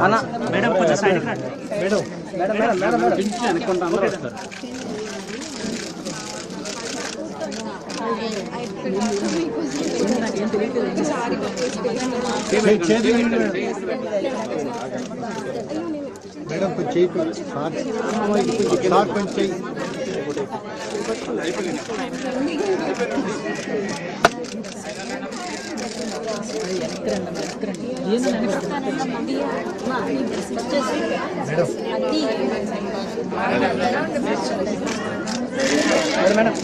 అన్న మేడం కొంచెం సైడ్కి రండి. మేడం మేడం మేడం మేడం అనుకుంటా అందరూ వస్తారు. మేడం కొంచెం చేయి సార్ కొంచెం చేయి. మేడం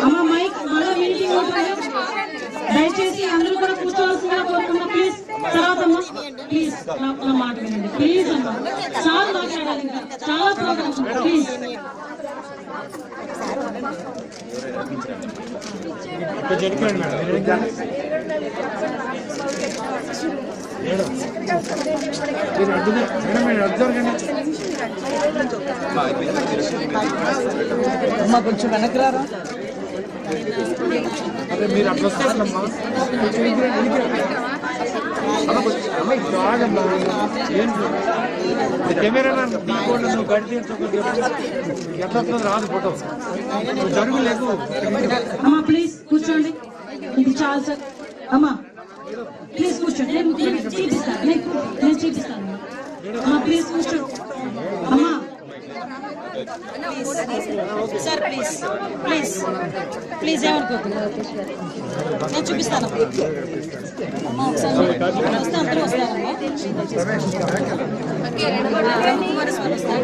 అమ్మ మైక్ మళ్ళీ మీటింగ్ అవుతుంది. దయచేసి అందరూ కూడా కూర్చోవాల్సిందిగా కోరుకున్నా. ప్లీజ్ తర్వాత ప్లీజ్ నా మాట వినండి ప్లీజ్ అమ్మ. చాలా మాట్లాడాలి, ఇంకా చాలా ప్రోగ్రామ్స్. ప్లీజ్ అమ్మా కొంచెం వెనక్కి రారా. మీరు అట్లా వస్తారమ్మా. కెమెరా తీసుకోండి. నువ్వు గడి ఎట్లా రాదు ఫోటో జరుగు లేదు. అమ్మా ప్లీజ్ కూర్చోండి. ఇది చాలు సార్. అమ్మా ప్లీజ్ కూర్చోండి. నేను చూపిస్తాను, నేను చూపిస్తాను. అమ్మా ప్లీజ్ కూర్చోండి. అమ్మా సార్ ప్లీజ్ ప్లీజ్ ప్లీజ్ ఏమనుకోద్దు, నేను చూపిస్తాను. అమ్మా ఒకసారి వస్తే అందరూ వస్తారమ్మా. కుమారస్వామి వస్తారు.